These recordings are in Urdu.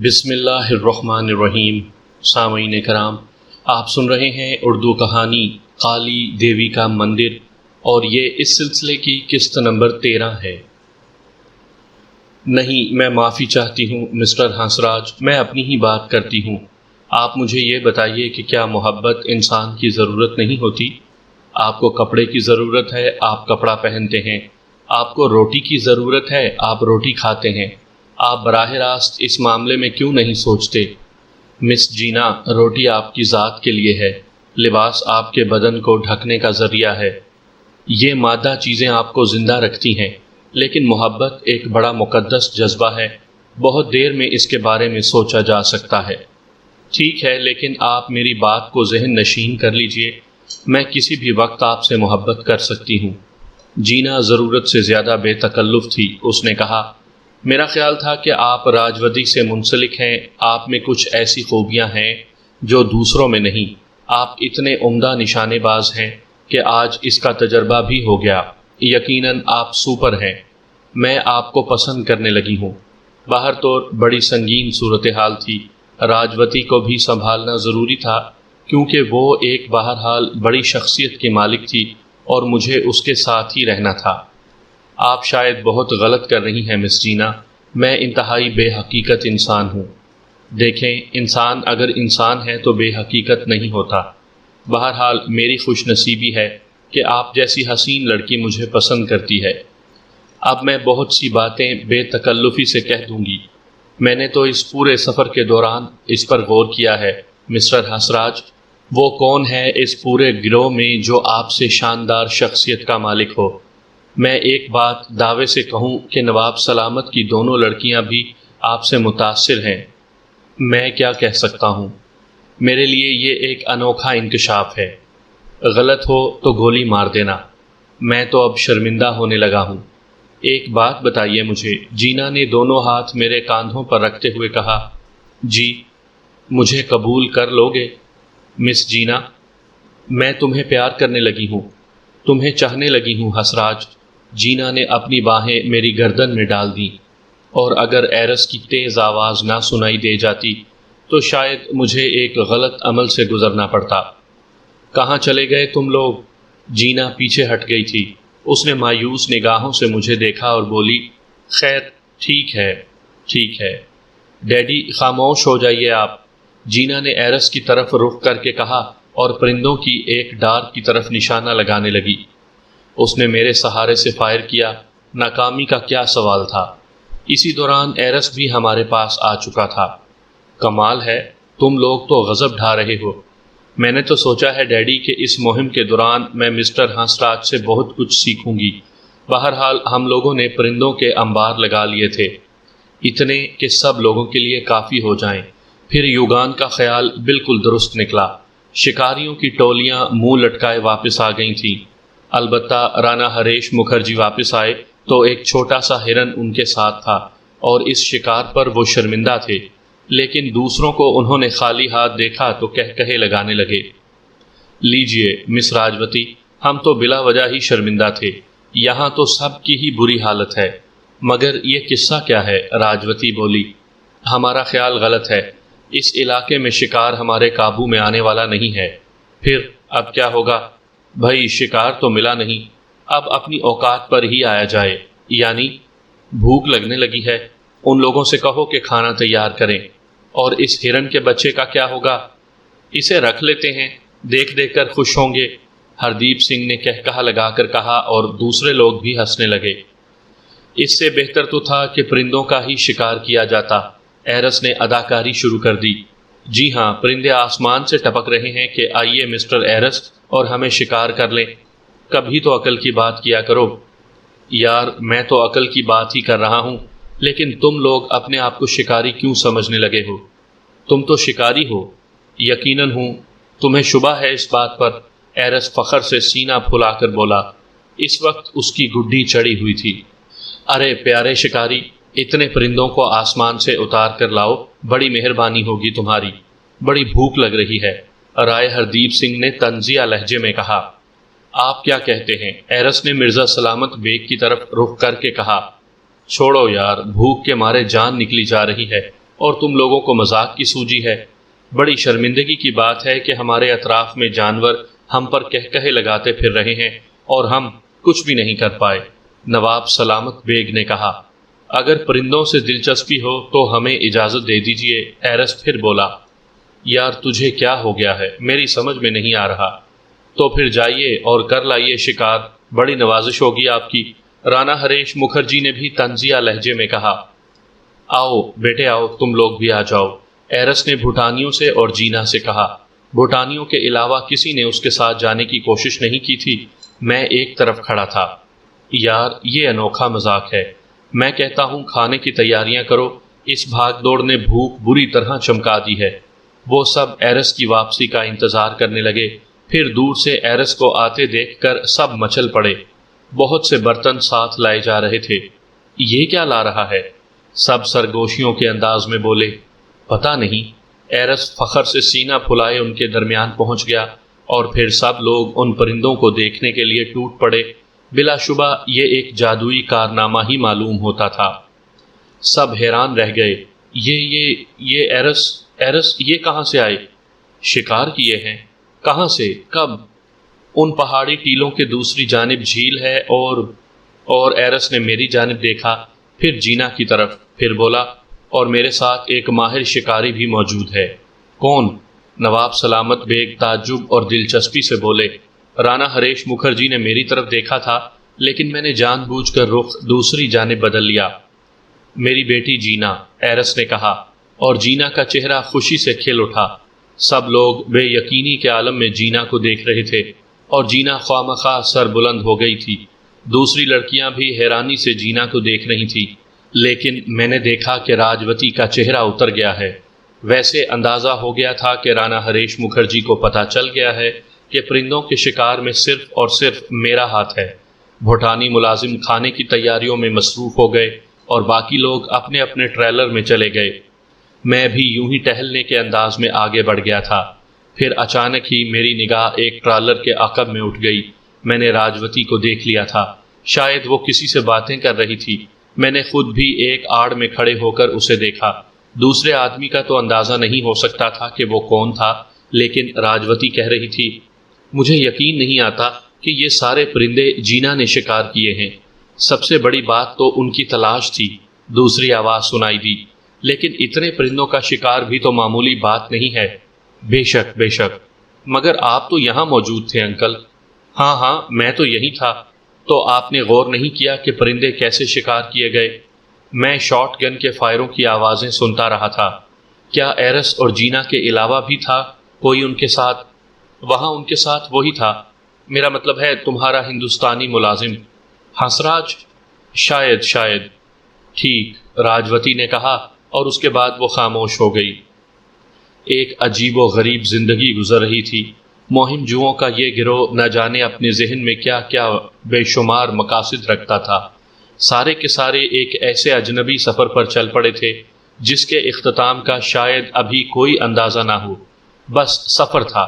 بسم اللہ الرحمن الرحیم۔ سامعین کرام، آپ سن رہے ہیں اردو کہانی کالی دیوی کا مندر، اور یہ اس سلسلے کی قسط نمبر 13 ہے۔ نہیں، میں معافی چاہتی ہوں مسٹر ہنسراج، میں اپنی ہی بات کرتی ہوں۔ آپ مجھے یہ بتائیے کہ کیا محبت انسان کی ضرورت نہیں ہوتی؟ آپ کو کپڑے کی ضرورت ہے، آپ کپڑا پہنتے ہیں۔ آپ کو روٹی کی ضرورت ہے، آپ روٹی کھاتے ہیں۔ آپ براہ راست اس معاملے میں کیوں نہیں سوچتے؟ مس جینا، روٹی آپ کی ذات کے لیے ہے، لباس آپ کے بدن کو ڈھکنے کا ذریعہ ہے۔ یہ مادہ چیزیں آپ کو زندہ رکھتی ہیں، لیکن محبت ایک بڑا مقدس جذبہ ہے۔ بہت دیر میں اس کے بارے میں سوچا جا سکتا ہے۔ ٹھیک ہے، لیکن آپ میری بات کو ذہن نشین کر لیجئے۔ میں کسی بھی وقت آپ سے محبت کر سکتی ہوں۔ جینا ضرورت سے زیادہ بے تکلف تھی۔ اس نے کہا، میرا خیال تھا کہ آپ راجودی سے منسلک ہیں۔ آپ میں کچھ ایسی خوبیاں ہیں جو دوسروں میں نہیں۔ آپ اتنے عمدہ نشانے باز ہیں کہ آج اس کا تجربہ بھی ہو گیا۔ یقیناً آپ سپر ہیں۔ میں آپ کو پسند کرنے لگی ہوں۔ باہر تو بڑی سنگین صورتحال تھی۔ راجوتی کو بھی سنبھالنا ضروری تھا، کیونکہ وہ ایک بہرحال بڑی شخصیت کی مالک تھی اور مجھے اس کے ساتھ ہی رہنا تھا۔ آپ شاید بہت غلط کر رہی ہیں مس جینا۔ میں انتہائی بے حقیقت انسان ہوں۔ دیکھیں، انسان اگر انسان ہے تو بے حقیقت نہیں ہوتا۔ بہرحال میری خوش نصیبی ہے کہ آپ جیسی حسین لڑکی مجھے پسند کرتی ہے۔ اب میں بہت سی باتیں بے تکلفی سے کہہ دوں گی۔ میں نے تو اس پورے سفر کے دوران اس پر غور کیا ہے مسٹر ہنسراج، وہ کون ہے اس پورے گروہ میں جو آپ سے شاندار شخصیت کا مالک ہو؟ میں ایک بات دعوے سے کہوں کہ نواب سلامت کی دونوں لڑکیاں بھی آپ سے متاثر ہیں۔ میں کیا کہہ سکتا ہوں؟ میرے لیے یہ ایک انوکھا انکشاف ہے۔ غلط ہو تو گولی مار دینا۔ میں تو اب شرمندہ ہونے لگا ہوں۔ ایک بات بتائیے مجھے۔ جینا نے دونوں ہاتھ میرے کاندھوں پر رکھتے ہوئے کہا، جی، مجھے قبول کر لو گے؟ مس جینا، میں تمہیں پیار کرنے لگی ہوں، تمہیں چاہنے لگی ہوں ہنسراج۔ جینا نے اپنی باہیں میری گردن میں ڈال دیں، اور اگر ایرس کی تیز آواز نہ سنائی دے جاتی تو شاید مجھے ایک غلط عمل سے گزرنا پڑتا۔ کہاں چلے گئے تم لوگ؟ جینا پیچھے ہٹ گئی تھی۔ اس نے مایوس نگاہوں سے مجھے دیکھا اور بولی، خیر، ٹھیک ہے، ٹھیک ہے۔ ڈیڈی، خاموش ہو جائیے آپ، جینا نے ایرس کی طرف رخ کر کے کہا، اور پرندوں کی ایک ڈار کی طرف نشانہ لگانے لگی۔ اس نے میرے سہارے سے فائر کیا۔ ناکامی کا کیا سوال تھا؟ اسی دوران ایرس بھی ہمارے پاس آ چکا تھا۔ کمال ہے، تم لوگ تو غضب ڈھا رہے ہو۔ میں نے تو سوچا ہے ڈیڈی کہ اس مہم کے دوران میں مسٹر ہنسراج سے بہت کچھ سیکھوں گی۔ بہرحال ہم لوگوں نے پرندوں کے انبار لگا لیے تھے، اتنے کہ سب لوگوں کے لیے کافی ہو جائیں۔ پھر یوگان کا خیال بالکل درست نکلا۔ شکاریوں کی ٹولیاں منہ لٹکائے واپس آ گئی تھیں۔ البتہ رانا ہریش مکھرجی واپس آئے تو ایک چھوٹا سا ہرن ان کے ساتھ تھا، اور اس شکار پر وہ شرمندہ تھے، لیکن دوسروں کو انہوں نے خالی ہاتھ دیکھا تو کہے لگانے لگے۔ لیجئے مس راجوتی، ہم تو بلا وجہ ہی شرمندہ تھے، یہاں تو سب کی ہی بری حالت ہے۔ مگر یہ قصہ کیا ہے؟ راجوتی بولی، ہمارا خیال غلط ہے، اس علاقے میں شکار ہمارے قابو میں آنے والا نہیں ہے۔ پھر اب کیا ہوگا؟ بھائی، شکار تو ملا نہیں، اب اپنی اوقات پر ہی آیا جائے۔ یعنی بھوک لگنے لگی ہے، ان لوگوں سے کہو کہ کھانا تیار کریں۔ اور اس ہرن کے بچے کا کیا ہوگا؟ اسے رکھ لیتے ہیں، دیکھ دیکھ کر خوش ہوں گے، ہردیپ سنگھ نے کہا لگا کر کہا، اور دوسرے لوگ بھی ہنسنے لگے۔ اس سے بہتر تو تھا کہ پرندوں کا ہی شکار کیا جاتا۔ ایرس نے اداکاری شروع کر دی۔ جی ہاں، پرندے آسمان سے ٹپک رہے ہیں کہ آئیے مسٹر ایرس اور ہمیں شکار کر لیں۔ کبھی تو عقل کی بات کیا کرو۔ یار، میں تو عقل کی بات ہی کر رہا ہوں، لیکن تم لوگ اپنے آپ کو شکاری کیوں سمجھنے لگے ہو؟ تم تو شکاری ہو۔ یقیناً ہوں۔ تمہیں شبہ ہے اس بات پر؟ ایرس فخر سے سینہ پھلا کر بولا۔ اس وقت اس کی گڈی چڑھی ہوئی تھی۔ ارے پیارے شکاری، اتنے پرندوں کو آسمان سے اتار کر لاؤ، بڑی مہربانی ہوگی تمہاری، بڑی بھوک لگ رہی ہے، رائے ہردیپ سنگھ نے طنزیہ لہجے میں کہا۔ آپ کیا کہتے ہیں؟ ایرس نے مرزا سلامت بیگ کی طرف رخ کر کے کہا۔ چھوڑو یار، بھوک کے مارے جان نکلی جا رہی ہے، اور تم لوگوں کو مذاق کی سوجی ہے۔ بڑی شرمندگی کی بات ہے کہ ہمارے اطراف میں جانور ہم پر کہکہے لگاتے پھر رہے ہیں اور ہم کچھ بھی نہیں کر پائے۔ نواب سلامت بیگ نے کہا، اگر پرندوں سے دلچسپی ہو تو ہمیں اجازت دے دیجیے۔ ایرس پھر بولا، یار تجھے کیا ہو گیا ہے، میری سمجھ میں نہیں آ رہا۔ تو پھر جائیے اور کر لائیے شکار، بڑی نوازش ہوگی آپ کی۔ رانا ہریش مکھرجی نے بھی طنزیہ لہجے میں کہا۔ آؤ بیٹے آؤ، تم لوگ بھی آ جاؤ، ایرس نے بھوٹانیوں سے اور جینا سے کہا۔ بھوٹانیوں کے علاوہ کسی نے اس کے ساتھ جانے کی کوشش نہیں کی تھی۔ میں ایک طرف کھڑا تھا۔ یار یہ انوکھا مذاق ہے، میں کہتا ہوں کھانے کی تیاریاں کرو، اس بھاگ دوڑ نے بھوک بری طرح چمکا دی ہے۔ وہ سب ایرس کی واپسی کا انتظار کرنے لگے، پھر دور سے ایرس کو آتے دیکھ کر سب مچل پڑے۔ بہت سے برتن ساتھ لائے جا رہے تھے۔ یہ کیا لا رہا ہے؟ سب سرگوشیوں کے انداز میں بولے۔ پتہ نہیں۔ ایرس فخر سے سینہ پھلائے ان کے درمیان پہنچ گیا اور پھر سب لوگ ان پرندوں کو دیکھنے کے لیے ٹوٹ پڑے۔ بلا شبہ یہ ایک جادوئی کارنامہ ہی معلوم ہوتا تھا۔ سب حیران رہ گئے۔ یہ ایرس یہ کہاں سے آئے؟ شکار کیے ہیں؟ کہاں سے؟ کب؟ ان پہاڑی ٹیلوں کے دوسری جانب جھیل ہے اور ایرس نے میری جانب دیکھا، پھر جینا کی طرف، پھر بولا، اور میرے ساتھ ایک ماہر شکاری بھی موجود ہے۔ کون؟ نواب سلامت بیگ تعجب اور دلچسپی سے بولے۔ رانا ہریش مکھرجی نے میری طرف دیکھا تھا، لیکن میں نے جان بوجھ کر رخ دوسری جانب بدل لیا۔ میری بیٹی جینا، ایرس نے کہا، اور جینا کا چہرہ خوشی سے کھل اٹھا۔ سب لوگ بے یقینی کے عالم میں جینا کو دیکھ رہے تھے اور جینا خواہ سر بلند ہو گئی تھی۔ دوسری لڑکیاں بھی حیرانی سے جینا کو دیکھ رہی تھیں، لیکن میں نے دیکھا کہ راجوتی کا چہرہ اتر گیا ہے۔ ویسے اندازہ ہو گیا تھا کہ رانا ہریش مکھرجی کو پتہ چل گیا ہے کہ پرندوں کے شکار میں صرف اور صرف میرا ہاتھ ہے۔ بھوٹانی ملازم کھانے کی تیاریوں میں مصروف ہو گئے اور باقی لوگ اپنے اپنے ٹریلر میں چلے گئے۔ میں بھی یوں ہی ٹہلنے کے انداز میں آگے بڑھ گیا تھا۔ پھر اچانک ہی میری نگاہ ایک ٹرالر کے عقب میں اٹھ گئی۔ میں نے راجوتی کو دیکھ لیا تھا، شاید وہ کسی سے باتیں کر رہی تھی۔ میں نے خود بھی ایک آڑ میں کھڑے ہو کر اسے دیکھا۔ دوسرے آدمی کا تو اندازہ نہیں ہو سکتا تھا کہ وہ کون تھا، لیکن راجوتی کہہ رہی تھی، مجھے یقین نہیں آتا کہ یہ سارے پرندے جینا نے شکار کیے ہیں۔ سب سے بڑی بات تو ان کی تلاش تھی۔ دوسری آواز سنائی دی، لیکن اتنے پرندوں کا شکار بھی تو معمولی بات نہیں ہے۔ بے شک بے شک، مگر آپ تو یہاں موجود تھے انکل۔ ہاں میں تو یہی تھا۔ تو آپ نے غور نہیں کیا کہ پرندے کیسے شکار کیے گئے؟ میں شاٹ گن کے فائروں کی آوازیں سنتا رہا تھا۔ کیا ایرس اور جینا کے علاوہ بھی تھا کوئی ان کے ساتھ؟ وہاں ان کے ساتھ وہی تھا، میرا مطلب ہے تمہارا ہندوستانی ملازم ہنسراج۔ شاید۔ ٹھیک، راجوتی نے کہا، اور اس کے بعد وہ خاموش ہو گئی۔ ایک عجیب و غریب زندگی گزر رہی تھی۔ مہم جوؤں کا یہ گروہ نہ جانے اپنے ذہن میں کیا کیا بے شمار مقاصد رکھتا تھا۔ سارے کے سارے ایک ایسے اجنبی سفر پر چل پڑے تھے جس کے اختتام کا شاید ابھی کوئی اندازہ نہ ہو۔ بس سفر تھا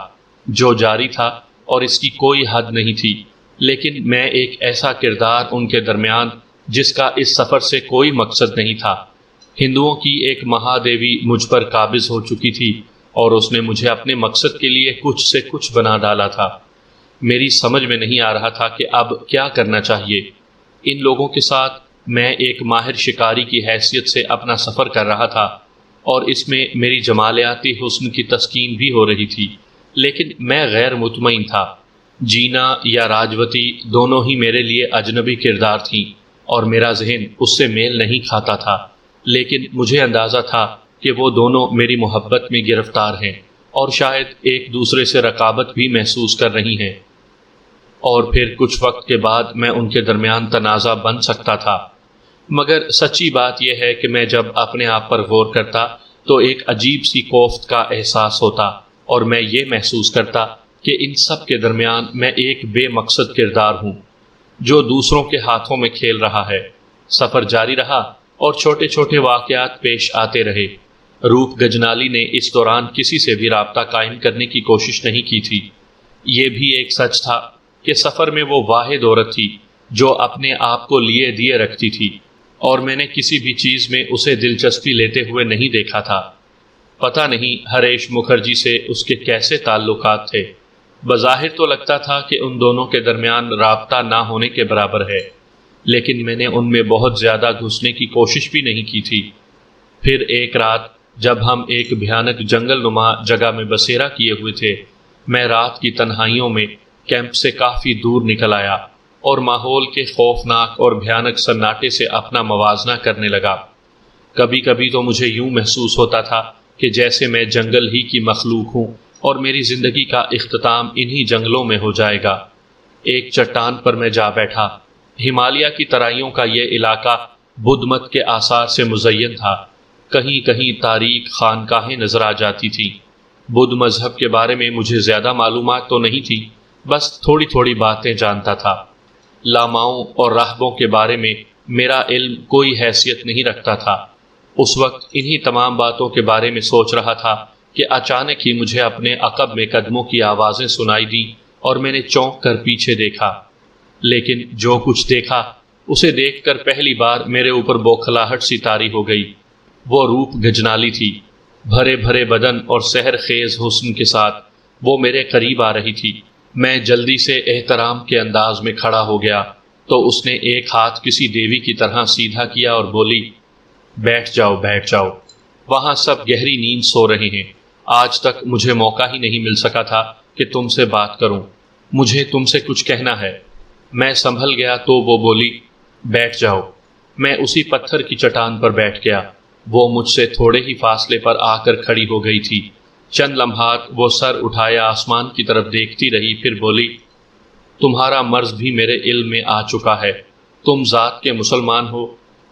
جو جاری تھا اور اس کی کوئی حد نہیں تھی، لیکن میں ایک ایسا کردار ان کے درمیان جس کا اس سفر سے کوئی مقصد نہیں تھا۔ ہندوؤں کی ایک مہا دیوی مجھ پر قابض ہو چکی تھی اور اس نے مجھے اپنے مقصد کے لیے کچھ سے کچھ بنا ڈالا تھا۔ میری سمجھ میں نہیں آ رہا تھا کہ اب کیا کرنا چاہیے۔ ان لوگوں کے ساتھ میں ایک ماہر شکاری کی حیثیت سے اپنا سفر کر رہا تھا اور اس میں میری جمالیاتی حسن کی تسکین بھی ہو رہی تھی، لیکن میں غیر مطمئن تھا۔ جینا یا راجوتی دونوں ہی میرے لیے اجنبی کردار تھیں اور میرا ذہن اس سے میل نہیں کھاتا تھا، لیکن مجھے اندازہ تھا کہ وہ دونوں میری محبت میں گرفتار ہیں اور شاید ایک دوسرے سے رقابت بھی محسوس کر رہی ہیں، اور پھر کچھ وقت کے بعد میں ان کے درمیان تنازع بن سکتا تھا۔ مگر سچی بات یہ ہے کہ میں جب اپنے آپ پر غور کرتا تو ایک عجیب سی کوفت کا احساس ہوتا اور میں یہ محسوس کرتا کہ ان سب کے درمیان میں ایک بے مقصد کردار ہوں جو دوسروں کے ہاتھوں میں کھیل رہا ہے۔ سفر جاری رہا اور چھوٹے چھوٹے واقعات پیش آتے رہے۔ روپ گجنالی نے اس دوران کسی سے بھی رابطہ قائم کرنے کی کوشش نہیں کی تھی۔ یہ بھی ایک سچ تھا، کہ کہ سفر میں وہ واحد عورت تھی جو اپنے آپ کو لیے دیے رکھتی تھی۔ اور میں نے کسی بھی چیز میں اسے دلچسپی لیتے ہوئے نہیں دیکھا تھا۔ پتہ نہیں ہریش مکھرجی سے اس کے کیسے تعلقات تھے۔ بظاہر تو لگتا تھا کہ ان دونوں کے درمیان رابطہ نہ ہونے کے برابر ہے، لیکن میں نے ان میں بہت زیادہ گھسنے کی کوشش بھی نہیں کی تھی۔ پھر ایک رات جب ہم ایک بھیانک جنگل نما جگہ میں بسیرا کیے ہوئے تھے، میں رات کی تنہائیوں میں کیمپ سے کافی دور نکل آیا اور ماحول کے خوفناک اور بھیانک سناٹے سے اپنا موازنہ کرنے لگا۔ کبھی کبھی تو مجھے یوں محسوس ہوتا تھا کہ جیسے میں جنگل ہی کی مخلوق ہوں اور میری زندگی کا اختتام انہی جنگلوں میں ہو جائے گا۔ ایک چٹان پر میں جا بیٹھا۔ ہمالیہ کی ترائیوں کا یہ علاقہ بدھ مت کے آثار سے مزین تھا۔ کہیں کہیں تاریک خانقاہیں نظر آ جاتی تھیں۔ بدھ مذہب کے بارے میں مجھے زیادہ معلومات تو نہیں تھی، بس تھوڑی تھوڑی باتیں جانتا تھا۔ لاماؤں اور راہبوں کے بارے میں میرا علم کوئی حیثیت نہیں رکھتا تھا۔ اس وقت انہی تمام باتوں کے بارے میں سوچ رہا تھا کہ اچانک ہی مجھے اپنے عقب میں قدموں کی آوازیں سنائی دیں اور میں نے چونک کر پیچھے دیکھا۔ لیکن جو کچھ دیکھا اسے دیکھ کر پہلی بار میرے اوپر بوکھلاہٹ سی طاری ہو گئی۔ وہ روپ گجنالی تھی، بھرے بھرے بدن اور سحر خیز حسن کے ساتھ وہ میرے قریب آ رہی تھی۔ میں جلدی سے احترام کے انداز میں کھڑا ہو گیا تو اس نے ایک ہاتھ کسی دیوی کی طرح سیدھا کیا اور بولی، بیٹھ جاؤ بیٹھ جاؤ، وہاں سب گہری نیند سو رہے ہیں۔ آج تک مجھے موقع ہی نہیں مل سکا تھا کہ تم سے بات کروں، مجھے تم سے کچھ کہنا ہے۔ میں سنبھل گیا تو وہ بولی، بیٹھ جاؤ۔ میں اسی پتھر کی چٹان پر بیٹھ گیا۔ وہ مجھ سے تھوڑے ہی فاصلے پر آ کر کھڑی ہو گئی تھی۔ چند لمحات وہ سر اٹھایا آسمان کی طرف دیکھتی رہی، پھر بولی، تمہارا مرض بھی میرے علم میں آ چکا ہے۔ تم ذات کے مسلمان ہو،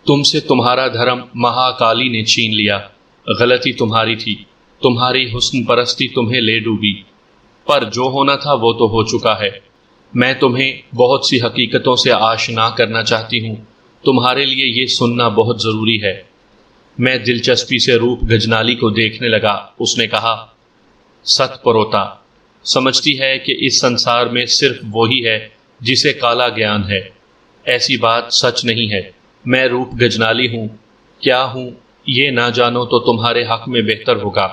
تم سے تمہارا دھرم مہاکالی نے چھین لیا۔ غلطی تمہاری تھی، تمہاری حسن پرستی تمہیں لے ڈوبی، پر جو ہونا تھا وہ تو ہو چکا ہے۔ میں تمہیں بہت سی حقیقتوں سے آشنا کرنا چاہتی ہوں، تمہارے لیے یہ سننا بہت ضروری ہے۔ میں دلچسپی سے روپ گجنالی کو دیکھنے لگا۔ اس نے کہا، ست پروتا، سمجھتی ہے کہ اس سنسار میں صرف وہی ہے جسے کالا گیان ہے۔ ایسی بات سچ نہیں ہے۔ میں روپ گجنالی ہوں، کیا ہوں یہ نہ جانو تو تمہارے حق میں بہتر ہوگا۔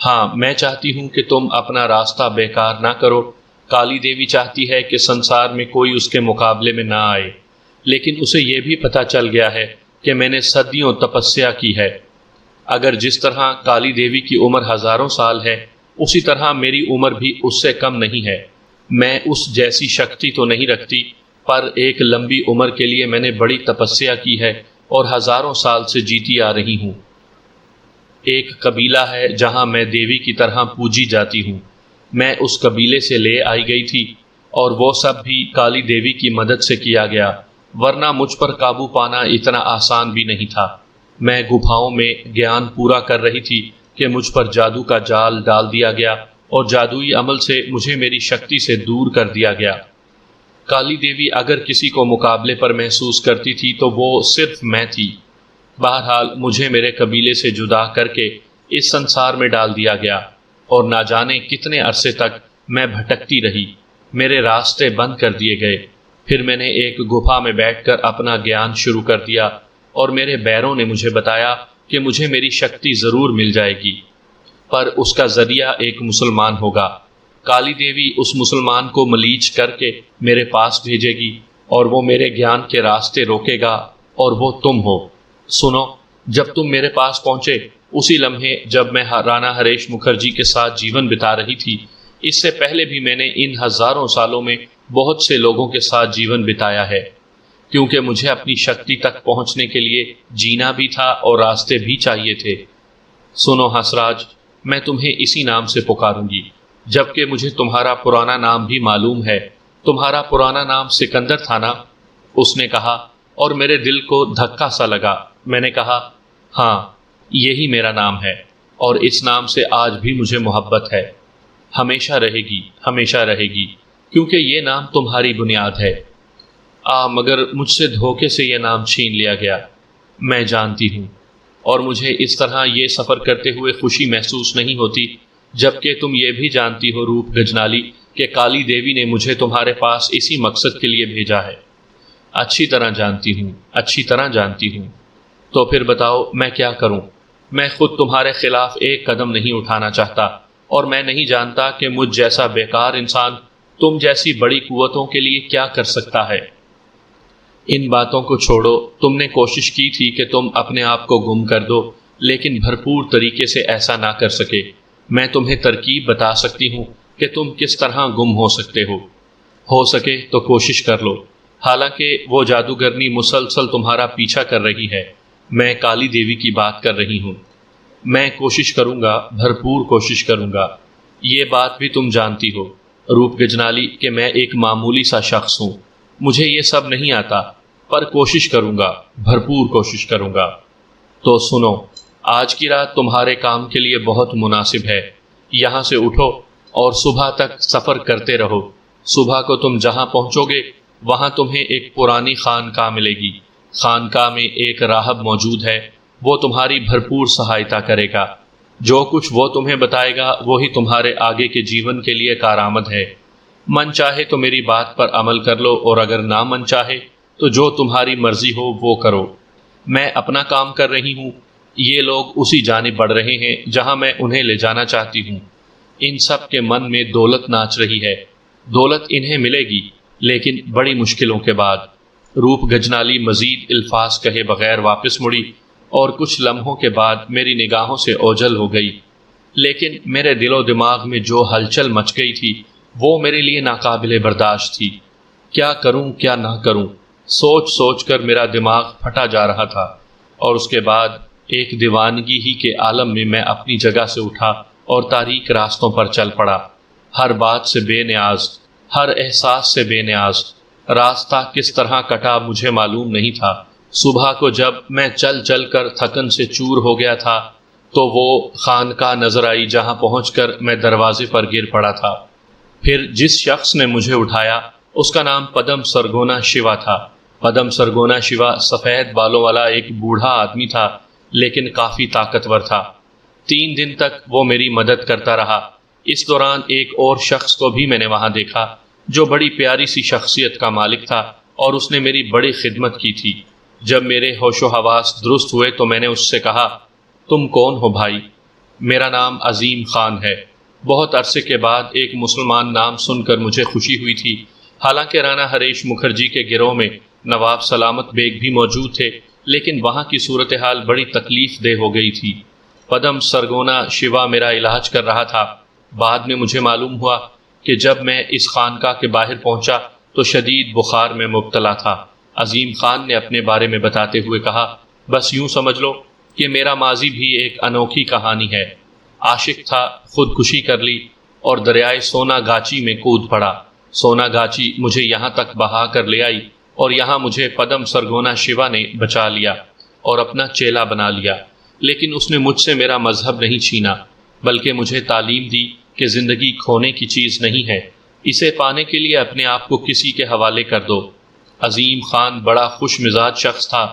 ہاں، میں چاہتی ہوں کہ تم اپنا راستہ بیکار نہ کرو۔ کالی دیوی چاہتی ہے کہ سنسار میں کوئی اس کے مقابلے میں نہ آئے، لیکن اسے یہ بھی پتہ چل گیا ہے کہ میں نے صدیوں تپسیا کی ہے۔ اگر جس طرح کالی دیوی کی عمر ہزاروں سال ہے، اسی طرح میری عمر بھی اس سے کم نہیں ہے۔ میں اس جیسی شکتی تو نہیں رکھتی، پر ایک لمبی عمر کے لیے میں نے بڑی تپسیا کی ہے اور ہزاروں سال سے جیتی آ رہی ہوں۔ ایک قبیلہ ہے جہاں میں دیوی کی طرح پوجی جاتی ہوں۔ میں اس قبیلے سے لے آئی گئی تھی اور وہ سب بھی کالی دیوی کی مدد سے کیا گیا، ورنہ مجھ پر قابو پانا اتنا آسان بھی نہیں تھا۔ میں گپھاؤں میں گیان پورا کر رہی تھی کہ مجھ پر جادو کا جال ڈال دیا گیا اور جادوئی عمل سے مجھے میری شکتی سے دور کر دیا گیا۔ کالی دیوی اگر کسی کو مقابلے پر محسوس کرتی تھی تو وہ صرف میں تھی۔ بہرحال مجھے میرے قبیلے سے جدا کر کے اس سنسار میں ڈال دیا گیا اور نہ جانے کتنے عرصے تک میں بھٹکتی رہی۔ میرے راستے بند کر دیے گئے۔ پھر میں نے ایک گپھا میں بیٹھ کر اپنا گیان شروع کر دیا اور میرے بیروں نے مجھے بتایا کہ مجھے میری شکتی ضرور مل جائے گی، پر اس کا ذریعہ ایک مسلمان ہوگا۔ کالی دیوی اس مسلمان کو ملیچ کر کے میرے پاس بھیجے گی اور وہ میرے گیان کے راستے روکے گا، اور وہ تم ہو۔ سنو، جب تم میرے پاس پہنچے، اسی لمحے جب میں رانا ہریش مکھرجی کے ساتھ جیون بتا رہی تھی، اس سے پہلے بھی میں نے ان ہزاروں سالوں میں بہت سے لوگوں کے ساتھ جیون بتایا ہے، کیونکہ مجھے اپنی شکتی تک پہنچنے کے لیے جینا بھی تھا اور راستے بھی چاہیے تھے۔ سنو ہنسراج، میں تمہیں اسی نام سے پکاروں گی، جبکہ مجھے تمہارا پرانا نام بھی معلوم ہے۔ تمہارا پرانا نام سکندر تھا نا؟ اس نے کہا، اور میرے دل کو دھکا سا لگا۔ میں نے کہا، ہاں، یہی میرا نام ہے، اور اس نام سے آج بھی مجھے محبت ہے۔ ہمیشہ رہے گی، ہمیشہ رہے گی، کیونکہ یہ نام تمہاری بنیاد ہے۔ مگر مجھ سے دھوکے سے یہ نام چھین لیا گیا، میں جانتی ہوں، اور مجھے اس طرح یہ سفر کرتے ہوئے خوشی محسوس نہیں ہوتی، جبکہ تم یہ بھی جانتی ہو روپ گجنالی کہ کالی دیوی نے مجھے تمہارے پاس اسی مقصد کے لیے بھیجا ہے۔ اچھی طرح جانتی ہوں، اچھی طرح جانتی ہوں۔ تو پھر بتاؤ میں کیا کروں؟ میں خود تمہارے خلاف ایک قدم نہیں اٹھانا چاہتا، اور میں نہیں جانتا کہ مجھ جیسا بیکار انسان تم جیسی بڑی قوتوں کے لیے کیا کر سکتا ہے۔ ان باتوں کو چھوڑو، تم نے کوشش کی تھی کہ تم اپنے آپ کو گم کر دو، لیکن بھرپور طریقے سے ایسا نہ کر سکے۔ میں تمہیں ترکیب بتا سکتی ہوں کہ تم کس طرح گم ہو سکتے ہو سکے تو کوشش کر لو۔ حالانکہ وہ جادوگرنی مسلسل تمہارا پیچھا کر رہی ہے، میں کالی دیوی کی بات کر رہی ہوں۔ میں کوشش کروں گا، بھرپور کوشش کروں گا۔ یہ بات بھی تم جانتی ہو روپ گجنالی کہ میں ایک معمولی سا شخص ہوں، مجھے یہ سب نہیں آتا، پر کوشش کروں گا، بھرپور کوشش کروں گا۔ تو سنو، آج کی رات تمہارے کام کے لیے بہت مناسب ہے۔ یہاں سے اٹھو اور صبح تک سفر کرتے رہو۔ صبح کو تم جہاں پہنچو گے وہاں تمہیں ایک پرانی خانقاہ ملے گی۔ خانقاہ میں ایک راہب موجود ہے، وہ تمہاری بھرپور سہایتا کرے گا۔ جو کچھ وہ تمہیں بتائے گا وہی تمہارے آگے کے جیون کے لیے کارآمد ہے۔ من چاہے تو میری بات پر عمل کر لو، اور اگر نہ من چاہے تو جو تمہاری مرضی ہو وہ کرو۔ میں اپنا کام کر رہی ہوں، یہ لوگ اسی جانب بڑھ رہے ہیں جہاں میں انہیں لے جانا چاہتی ہوں۔ ان سب کے من میں دولت ناچ رہی ہے۔ دولت انہیں ملے گی، لیکن بڑی مشکلوں کے بعد۔ روپ گجنالی مزید الفاظ کہے بغیر واپس مڑی، اور کچھ لمحوں کے بعد میری نگاہوں سے اوجھل ہو گئی۔ لیکن میرے دل و دماغ میں جو ہلچل مچ گئی تھی وہ میرے لیے ناقابل برداشت تھی۔ کیا کروں کیا نہ کروں، سوچ سوچ کر میرا دماغ پھٹا جا رہا تھا، اور اس کے بعد ایک دیوانگی ہی کے عالم میں میں اپنی جگہ سے اٹھا اور تاریک راستوں پر چل پڑا، ہر بات سے بے نیاز، ہر احساس سے بے نیاز۔ راستہ کس طرح کٹا مجھے معلوم نہیں تھا۔ صبح کو جب میں چل چل کر تھکن سے چور ہو گیا تھا تو وہ خانقاہ نظر آئی جہاں پہنچ کر میں دروازے پر گر پڑا تھا۔ پھر جس شخص نے مجھے اٹھایا اس کا نام پدم سرگونا شیوا تھا۔ پدم سرگونا شیوا سفید بالوں والا ایک بوڑھا آدمی تھا، لیکن کافی طاقتور تھا۔ 3 دن تک وہ میری مدد کرتا رہا۔ اس دوران ایک اور شخص کو بھی میں نے وہاں دیکھا جو بڑی پیاری سی شخصیت کا مالک تھا، اور اس نے میری بڑی خدمت کی تھی۔ جب میرے ہوش و حواس درست ہوئے تو میں نے اس سے کہا، تم کون ہو بھائی؟ میرا نام عظیم خان ہے۔ بہت عرصے کے بعد ایک مسلمان نام سن کر مجھے خوشی ہوئی تھی۔ حالانکہ رانا ہریش مکھرجی کے گروہ میں نواب سلامت بیگ بھی موجود تھے، لیکن وہاں کی صورتحال بڑی تکلیف دہ ہو گئی تھی۔ پدم سرگونا شیوا میرا علاج کر رہا تھا۔ بعد میں مجھے معلوم ہوا کہ جب میں اس خانقاہ کے باہر پہنچا تو شدید بخار میں مبتلا تھا۔ عظیم خان نے اپنے بارے میں بتاتے ہوئے کہا، بس یوں سمجھ لو کہ میرا ماضی بھی ایک انوکھی کہانی ہے۔ عاشق تھا، خودکشی کر لی اور دریائے سونا گاچی میں کود پڑا۔ سونا گاچی مجھے یہاں تک بہا کر لے آئی، اور یہاں مجھے پدم سرگونا شیوا نے بچا لیا اور اپنا چیلا بنا لیا۔ لیکن اس نے مجھ سے میرا مذہب نہیں چھینا، بلکہ مجھے تعلیم دی کہ زندگی کھونے کی چیز نہیں ہے، اسے پانے کے لیے اپنے آپ کو کسی کے حوالے کر دو۔ عظیم خان بڑا خوش مزاج شخص تھا۔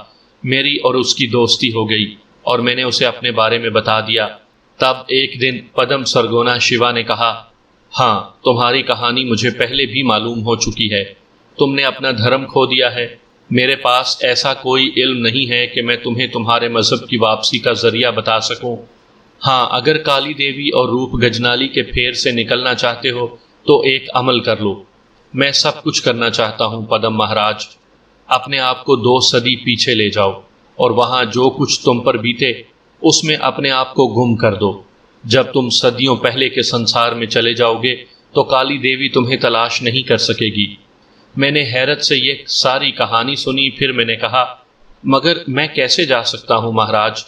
میری اور اس کی دوستی ہو گئی، اور میں نے اسے اپنے بارے میں بتا دیا۔ تب ایک دن پدم سرگونا شیوا نے کہا، ہاں تمہاری کہانی مجھے پہلے بھی معلوم ہو چکی ہے۔ تم نے اپنا دھرم کھو دیا ہے۔ میرے پاس ایسا کوئی علم نہیں ہے کہ میں تمہیں تمہارے مذہب کی واپسی کا ذریعہ بتا سکوں۔ ہاں، اگر کالی دیوی اور روپ گجنالی کے پھیر سے نکلنا چاہتے ہو تو ایک عمل کر لو۔ میں سب کچھ کرنا چاہتا ہوں پدم مہاراج۔ اپنے آپ کو 2 صدی پیچھے لے جاؤ، اور وہاں جو کچھ تم پر بیتے اس میں اپنے آپ کو گم کر دو۔ جب تم صدیوں پہلے کے سنسار میں چلے جاؤ گے تو کالی دیوی تمہیں تلاش نہیں کر سکے گی۔ میں نے حیرت سے یہ ساری کہانی سنی۔ پھر میں نے کہا، مگر میں کیسے جا سکتا ہوں مہاراج؟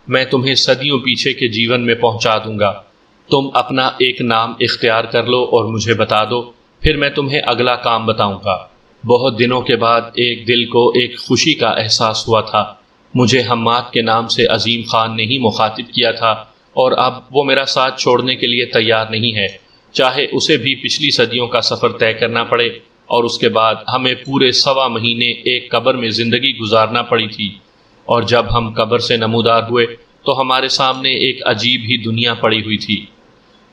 میں تمہیں صدیوں پیچھے کے جیون میں پہنچا دوں گا۔ تم اپنا ایک نام اختیار کر لو اور مجھے بتا دو، پھر میں تمہیں اگلا کام بتاؤں گا۔ بہت دنوں کے بعد ایک دل کو ایک خوشی کا احساس ہوا تھا۔ مجھے حماد کے نام سے عظیم خان نے ہی مخاطب کیا تھا، اور اب وہ میرا ساتھ چھوڑنے کے لیے تیار نہیں ہے، چاہے اسے بھی پچھلی صدیوں کا سفر طے کرنا پڑے، اور اس کے بعد ہمیں پورے 1.25 مہینے ایک قبر میں زندگی گزارنا پڑی تھی۔ اور جب ہم قبر سے نمودار ہوئے تو ہمارے سامنے ایک عجیب ہی دنیا پڑی ہوئی تھی،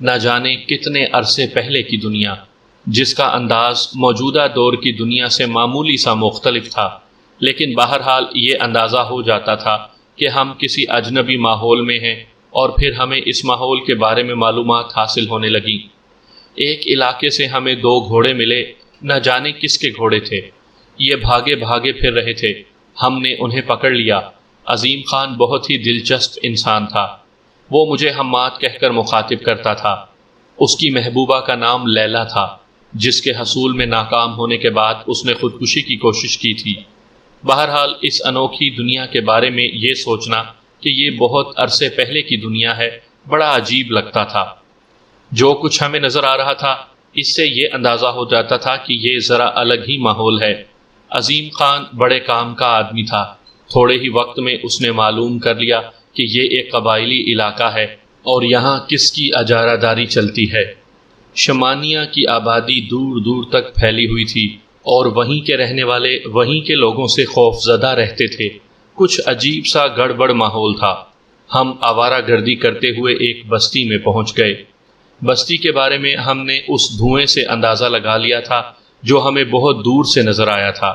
نہ جانے کتنے عرصے پہلے کی دنیا۔ جس کا انداز موجودہ دور کی دنیا سے معمولی سا مختلف تھا، لیکن بہرحال یہ اندازہ ہو جاتا تھا کہ ہم کسی اجنبی ماحول میں ہیں، اور پھر ہمیں اس ماحول کے بارے میں معلومات حاصل ہونے لگیں۔ ایک علاقے سے ہمیں 2 گھوڑے ملے، نہ جانے کس کے گھوڑے تھے، یہ بھاگے بھاگے پھر رہے تھے۔ ہم نے انہیں پکڑ لیا۔ عظیم خان بہت ہی دلچسپ انسان تھا، وہ مجھے حماد کہہ کر مخاطب کرتا تھا۔ اس کی محبوبہ کا نام لیلا تھا، جس کے حصول میں ناکام ہونے کے بعد اس نے خودکشی کی کوشش کی تھی۔ بہرحال اس انوکھی دنیا کے بارے میں یہ سوچنا کہ یہ بہت عرصے پہلے کی دنیا ہے بڑا عجیب لگتا تھا۔ جو کچھ ہمیں نظر آ رہا تھا اس سے یہ اندازہ ہو جاتا تھا کہ یہ ذرا الگ ہی ماحول ہے۔ عظیم خان بڑے کام کا آدمی تھا، تھوڑے ہی وقت میں اس نے معلوم کر لیا کہ یہ ایک قبائلی علاقہ ہے اور یہاں کس کی اجارہ داری چلتی ہے۔ شمانیہ کی آبادی دور دور تک پھیلی ہوئی تھی اور وہیں کے رہنے والے وہیں کے لوگوں سے خوف زدہ رہتے تھے۔ کچھ عجیب سا گڑبڑ ماحول تھا۔ ہم آوارہ گردی کرتے ہوئے ایک بستی میں پہنچ گئے۔ بستی کے بارے میں ہم نے اس دھوئیں سے اندازہ لگا لیا تھا جو ہمیں بہت دور سے نظر آیا تھا۔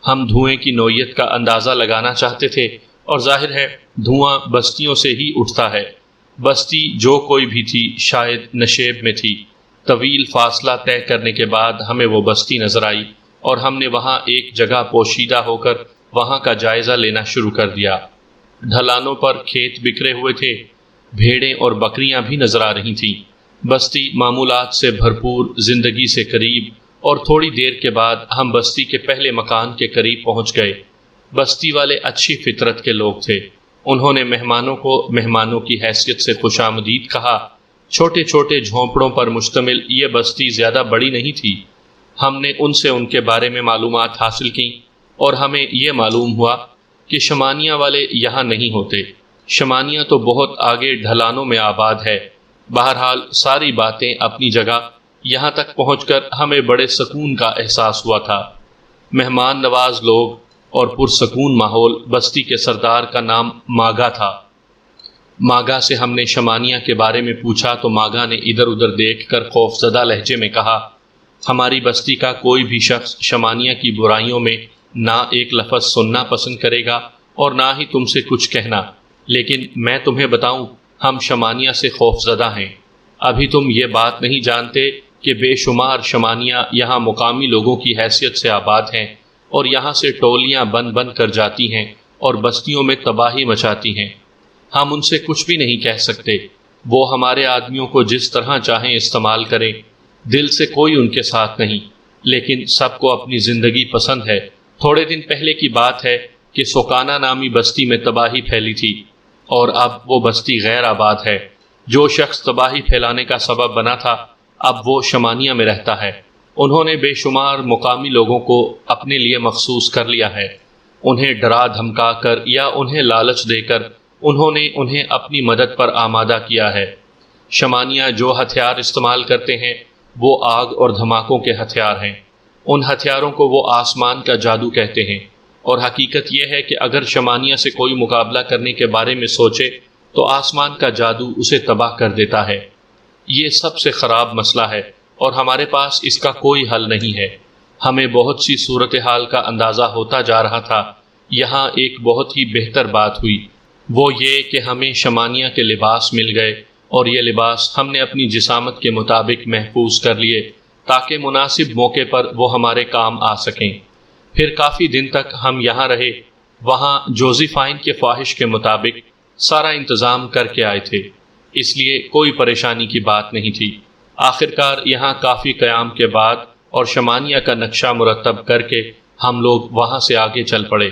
ہم دھوئیں کی نوعیت کا اندازہ لگانا چاہتے تھے، اور ظاہر ہے دھواں بستیوں سے ہی اٹھتا ہے۔ بستی جو کوئی بھی تھی شاید نشیب میں تھی۔ طویل فاصلہ طے کرنے کے بعد ہمیں وہ بستی نظر آئی اور ہم نے وہاں ایک جگہ پوشیدہ ہو کر وہاں کا جائزہ لینا شروع کر دیا۔ ڈھلانوں پر کھیت بکھرے ہوئے تھے، بھیڑیں اور بکریاں بھی نظر آ رہی تھیں۔ بستی معمولات سے بھرپور، زندگی سے قریب، اور تھوڑی دیر کے بعد ہم بستی کے پہلے مکان کے قریب پہنچ گئے۔ بستی والے اچھی فطرت کے لوگ تھے۔ انہوں نے مہمانوں کو مہمانوں کی حیثیت سے خوش آمدید کہا۔ چھوٹے چھوٹے جھونپڑوں پر مشتمل یہ بستی زیادہ بڑی نہیں تھی۔ ہم نے ان سے ان کے بارے میں معلومات حاصل کیں اور ہمیں یہ معلوم ہوا کہ شمانیہ والے یہاں نہیں ہوتے۔ شمانیہ تو بہت آگے ڈھلانوں میں آباد ہے۔ بہرحال ساری باتیں اپنی جگہ، یہاں تک پہنچ کر ہمیں بڑے سکون کا احساس ہوا تھا۔ مہمان نواز لوگ اور پرسکون ماحول۔ بستی کے سردار کا نام ماگا تھا۔ ماگا سے ہم نے شمانیہ کے بارے میں پوچھا تو ماگا نے ادھر ادھر دیکھ کر خوفزدہ لہجے میں کہا، ہماری بستی کا کوئی بھی شخص شمانیہ کی برائیوں میں نہ ایک لفظ سننا پسند کرے گا اور نہ ہی تم سے کچھ کہنا، لیکن میں تمہیں بتاؤں ہم شمانیہ سے خوفزدہ ہیں۔ ابھی تم یہ بات نہیں جانتے کہ بے شمار شمانیہ یہاں مقامی لوگوں کی حیثیت سے آباد ہیں اور یہاں سے ٹولیاں بن بن کر جاتی ہیں اور بستیوں میں تباہی مچاتی ہیں۔ ہم ان سے کچھ بھی نہیں کہہ سکتے، وہ ہمارے آدمیوں کو جس طرح چاہیں استعمال کریں، دل سے کوئی ان کے ساتھ نہیں، لیکن سب کو اپنی زندگی پسند ہے۔ تھوڑے دن پہلے کی بات ہے کہ سوکانہ نامی بستی میں تباہی پھیلی تھی اور اب وہ بستی غیر آباد ہے۔ جو شخص تباہی پھیلانے کا سبب بنا تھا اب وہ شمانیہ میں رہتا ہے۔ انہوں نے بے شمار مقامی لوگوں کو اپنے لیے مخصوص کر لیا ہے۔ انہیں ڈرا دھمکا کر یا انہیں لالچ دے کر انہوں نے انہیں اپنی مدد پر آمادہ کیا ہے۔ شمانیہ جو ہتھیار استعمال کرتے ہیں وہ آگ اور دھماکوں کے ہتھیار ہیں۔ ان ہتھیاروں کو وہ آسمان کا جادو کہتے ہیں، اور حقیقت یہ ہے کہ اگر شمانیہ سے کوئی مقابلہ کرنے کے بارے میں سوچے تو آسمان کا جادو اسے تباہ کر دیتا ہے۔ یہ سب سے خراب مسئلہ ہے اور ہمارے پاس اس کا کوئی حل نہیں ہے۔ ہمیں بہت سی صورتحال کا اندازہ ہوتا جا رہا تھا۔ یہاں ایک بہت ہی بہتر بات ہوئی، وہ یہ کہ ہمیں شمانیہ کے لباس مل گئے، اور یہ لباس ہم نے اپنی جسامت کے مطابق محفوظ کر لیے تاکہ مناسب موقع پر وہ ہمارے کام آ سکیں۔ پھر کافی دن تک ہم یہاں رہے۔ وہاں جوزیفائن کے خواہش کے مطابق سارا انتظام کر کے آئے تھے، اس لیے کوئی پریشانی کی بات نہیں تھی۔ آخرکار یہاں کافی قیام کے بعد اور شمانیہ کا نقشہ مرتب کر کے ہم لوگ وہاں سے آگے چل پڑے۔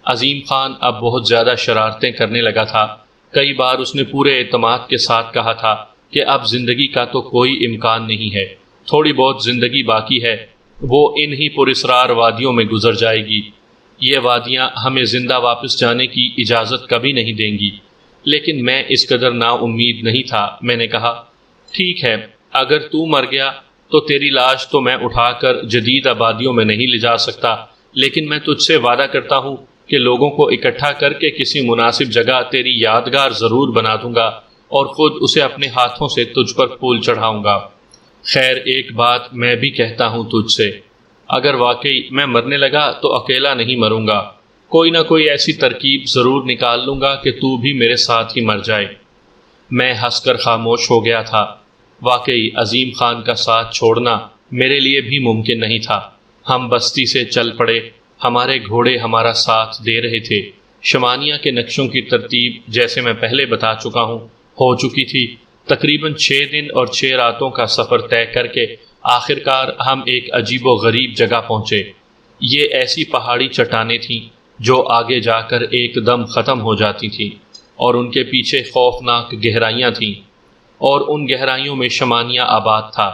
عظیم خان اب بہت زیادہ شرارتیں کرنے لگا تھا۔ کئی بار اس نے پورے اعتماد کے ساتھ کہا تھا کہ اب زندگی کا تو کوئی امکان نہیں ہے، تھوڑی بہت زندگی باقی ہے، وہ انہی پراسرار وادیوں میں گزر جائے گی۔ یہ وادیاں ہمیں زندہ واپس جانے کی اجازت کبھی نہیں دیں گی۔ لیکن میں اس قدر نا امید نہیں تھا۔ میں نے کہا، ٹھیک ہے، اگر تو مر گیا تو تیری لاش تو میں اٹھا کر جدید آبادیوں میں نہیں لے جا سکتا، لیکن میں تجھ سے وعدہ کرتا ہوں کہ لوگوں کو اکٹھا کر کے کسی مناسب جگہ تیری یادگار ضرور بنا دوں گا اور خود اسے اپنے ہاتھوں سے تجھ پر پھول چڑھاؤں گا۔ خیر ایک بات میں بھی کہتا ہوں تجھ سے، اگر واقعی میں مرنے لگا تو اکیلا نہیں مروں گا، کوئی نہ کوئی ایسی ترکیب ضرور نکال لوں گا کہ تو بھی میرے ساتھ ہی مر جائے۔ میں ہنس کر خاموش ہو گیا تھا۔ واقعی عظیم خان کا ساتھ چھوڑنا میرے لیے بھی ممکن نہیں تھا۔ ہم بستی سے چل پڑے، ہمارے گھوڑے ہمارا ساتھ دے رہے تھے۔ شمانیہ کے نقشوں کی ترتیب جیسے میں پہلے بتا چکا ہوں ہو چکی تھی۔ تقریباً 6 دن اور 6 راتوں کا سفر طے کر کے آخر کار ہم ایک عجیب و غریب جگہ پہنچے۔ یہ ایسی پہاڑی چٹانیں تھیں جو آگے جا کر ایک دم ختم ہو جاتی تھیں، اور ان کے پیچھے خوفناک گہرائیاں تھیں، اور ان گہرائیوں میں شمانیہ آباد تھا۔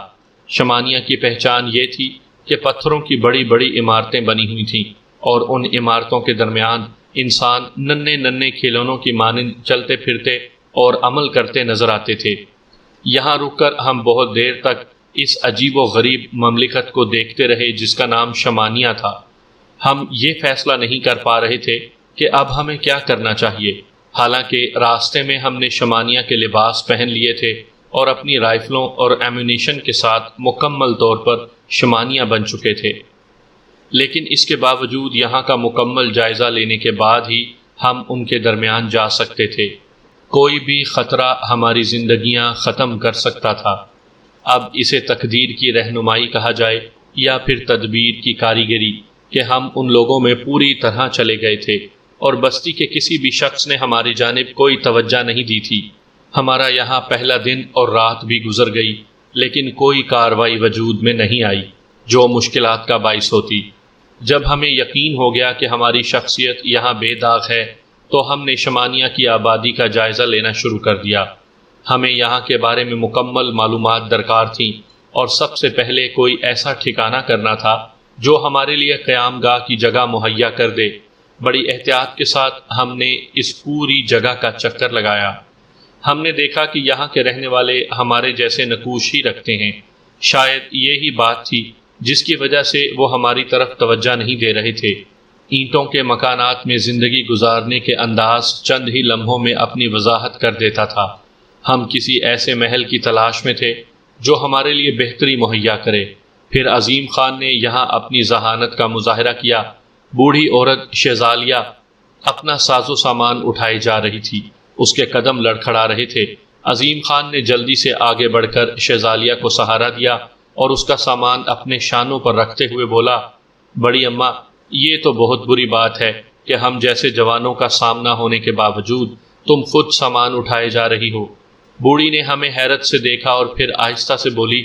شمانیہ کی پہچان یہ تھی کہ پتھروں کی بڑی بڑی عمارتیں بنی ہوئی تھیں، اور ان عمارتوں کے درمیان انسان ننھے ننھے کھلونوں کی مانند چلتے پھرتے اور عمل کرتے نظر آتے تھے۔ یہاں رک کر ہم بہت دیر تک اس عجیب و غریب مملکت کو دیکھتے رہے جس کا نام شمانیہ تھا۔ ہم یہ فیصلہ نہیں کر پا رہے تھے کہ اب ہمیں کیا کرنا چاہیے، حالانکہ راستے میں ہم نے شمانیہ کے لباس پہن لیے تھے اور اپنی رائفلوں اور ایمونیشن کے ساتھ مکمل طور پر شمانیہ بن چکے تھے۔ لیکن اس کے باوجود یہاں کا مکمل جائزہ لینے کے بعد ہی ہم ان کے درمیان جا سکتے تھے۔ کوئی بھی خطرہ ہماری زندگیاں ختم کر سکتا تھا۔ اب اسے تقدیر کی رہنمائی کہا جائے یا پھر تدبیر کی کاریگری، کہ ہم ان لوگوں میں پوری طرح چلے گئے تھے اور بستی کے کسی بھی شخص نے ہماری جانب کوئی توجہ نہیں دی تھی۔ ہمارا یہاں پہلا دن اور رات بھی گزر گئی، لیکن کوئی کارروائی وجود میں نہیں آئی جو مشکلات کا باعث ہوتی۔ جب ہمیں یقین ہو گیا کہ ہماری شخصیت یہاں بے داغ ہے تو ہم نے شمانیہ کی آبادی کا جائزہ لینا شروع کر دیا۔ ہمیں یہاں کے بارے میں مکمل معلومات درکار تھیں، اور سب سے پہلے کوئی ایسا ٹھکانہ کرنا تھا جو ہمارے لیے قیام گاہ کی جگہ مہیا کر دے۔ بڑی احتیاط کے ساتھ ہم نے اس پوری جگہ کا چکر لگایا۔ ہم نے دیکھا کہ یہاں کے رہنے والے ہمارے جیسے نقوش ہی رکھتے ہیں۔ شاید یہی بات تھی جس کی وجہ سے وہ ہماری طرف توجہ نہیں دے رہے تھے۔ اینٹوں کے مکانات میں زندگی گزارنے کے انداز چند ہی لمحوں میں اپنی وضاحت کر دیتا تھا۔ ہم کسی ایسے محل کی تلاش میں تھے جو ہمارے لیے بہتری مہیا کرے۔ پھر عظیم خان نے یہاں اپنی ذہانت کا مظاہرہ کیا۔ بوڑھی عورت شیزالیہ اپنا ساز و سامان اٹھائے جا رہی تھی، اس کے قدم لڑکھڑا رہے تھے۔ عظیم خان نے جلدی سے آگے بڑھ کر شیزالیہ کو سہارا دیا اور اس کا سامان اپنے شانوں پر رکھتے ہوئے بولا، بڑی اماں، یہ تو بہت بری بات ہے کہ ہم جیسے جوانوں کا سامنا ہونے کے باوجود تم خود سامان اٹھائے جا رہی ہو۔ بوڑھی نے ہمیں حیرت سے دیکھا اور پھر آہستہ سے بولی،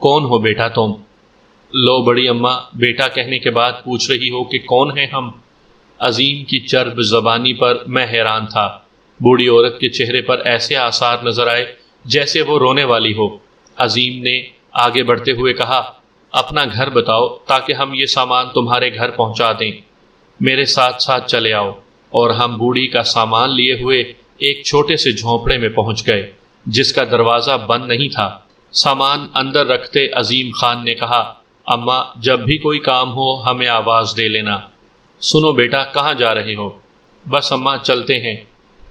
کون ہو بیٹا تم؟ لو بڑی اماں، بیٹا کہنے کے بعد پوچھ رہی ہو کہ کون ہیں ہم؟ عظیم کی چرب زبانی پر میں حیران تھا۔ بوڑھی عورت کے چہرے پر ایسے آثار نظر آئے جیسے وہ رونے والی ہو۔ عظیم نے آگے بڑھتے ہوئے کہا، اپنا گھر بتاؤ تاکہ ہم یہ سامان تمہارے گھر پہنچا دیں۔ میرے ساتھ ساتھ چلے آؤ۔ اور ہم بوڑھی کا سامان لیے ہوئے ایک چھوٹے سے جھونپڑے میں پہنچ گئے جس کا دروازہ بند نہیں تھا۔ سامان اندر رکھتے عظیم خان نے کہا، اماں، جب بھی کوئی کام ہو ہمیں آواز دے لینا۔ سنو بیٹا، کہاں جا رہے ہو؟ بس اماں، چلتے ہیں۔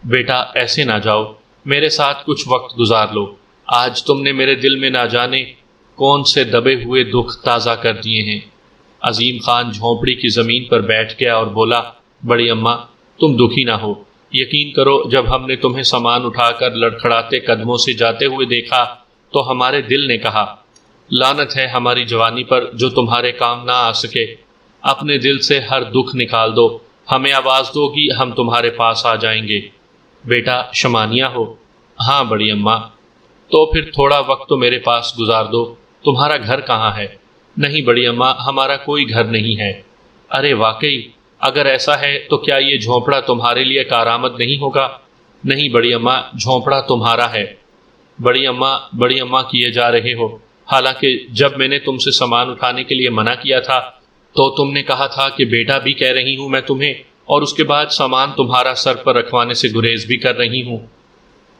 بیٹا ایسے نہ جاؤ، میرے ساتھ کچھ وقت گزار لو۔ آج تم نے میرے دل میں نہ جانے کون سے دبے ہوئے دکھ تازہ کر دیے ہیں۔ عظیم خان جھونپڑی کی زمین پر بیٹھ گیا اور بولا، بڑی اماں، تم دکھی نہ ہو۔ یقین کرو، جب ہم نے تمہیں سامان اٹھا کر لڑکھڑاتے قدموں سے جاتے ہوئے دیکھا تو ہمارے دل نے کہا، لعنت ہے ہماری جوانی پر جو تمہارے کام نہ آ سکے۔ اپنے دل سے ہر دکھ نکال دو، ہمیں آواز دو گی، ہم تمہارے پاس آ جائیں گے۔ بیٹا شمانیہ ہو؟ ہاں بڑی اماں۔ تو پھر تھوڑا وقت تو میرے پاس گزار دو۔ تمہارا گھر کہاں ہے؟ نہیں بڑی اماں، ہمارا کوئی گھر نہیں ہے۔ ارے واقعی؟ اگر ایسا ہے تو کیا یہ جھونپڑا تمہارے لیے کارآمد نہیں ہوگا؟ نہیں بڑی اماں، جھونپڑا تمہارا ہے۔ بڑی اماں کیے جا رہے ہو، حالانکہ جب میں نے تم سے سامان اٹھانے کے لیے منع کیا تھا تو تم نے کہا تھا کہ بیٹا بھی کہہ رہی ہوں میں تمہیں، اور اس کے بعد سامان تمہارا سر پر رکھوانے سے گریز بھی کر رہی ہوں۔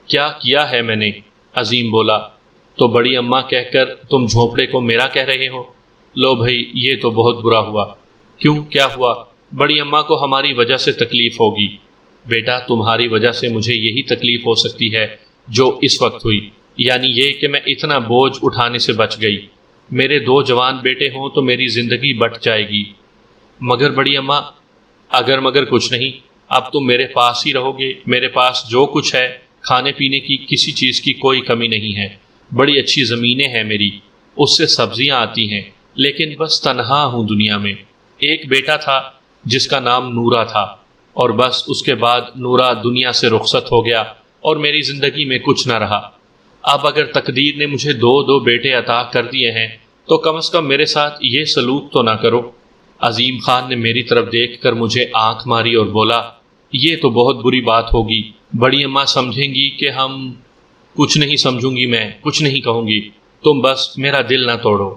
کیا کیا ہے میں نے؟ عظیم بولا۔ تو بڑی اماں کہہ کر تم جھونپڑے کو میرا کہہ رہے ہو؟ لو بھائی، یہ تو بہت برا ہوا۔ کیوں، کیا ہوا؟ بڑی اماں کو ہماری وجہ سے تکلیف ہوگی۔ بیٹا تمہاری وجہ سے مجھے یہی تکلیف ہو سکتی ہے جو اس وقت ہوئی، یعنی یہ کہ میں اتنا بوجھ اٹھانے سے بچ گئی۔ میرے 2 جوان بیٹے ہوں تو میری زندگی بٹ جائے گی۔ مگر بڑی اماں، اگر مگر کچھ نہیں، اب تم میرے پاس ہی رہو گے۔ میرے پاس جو کچھ ہے، کھانے پینے کی کسی چیز کی کوئی کمی نہیں ہے۔ بڑی اچھی زمینیں ہیں میری، اس سے سبزیاں آتی ہیں، لیکن بس تنہا ہوں دنیا میں۔ ایک بیٹا تھا جس کا نام نورا تھا، اور بس اس کے بعد نورا دنیا سے رخصت ہو گیا اور میری زندگی میں کچھ نہ رہا۔ اب اگر تقدیر نے مجھے 2 بیٹے عطا کر دیے ہیں تو کم از کم میرے ساتھ یہ سلوک تو نہ کرو۔ عظیم خان نے میری طرف دیکھ کر مجھے آنکھ ماری اور بولا، یہ تو بہت بری بات ہوگی، بڑی اماں سمجھیں گی کہ ہم… کچھ نہیں سمجھوں گی، میں کچھ نہیں کہوں گی، تم بس میرا دل نہ توڑو۔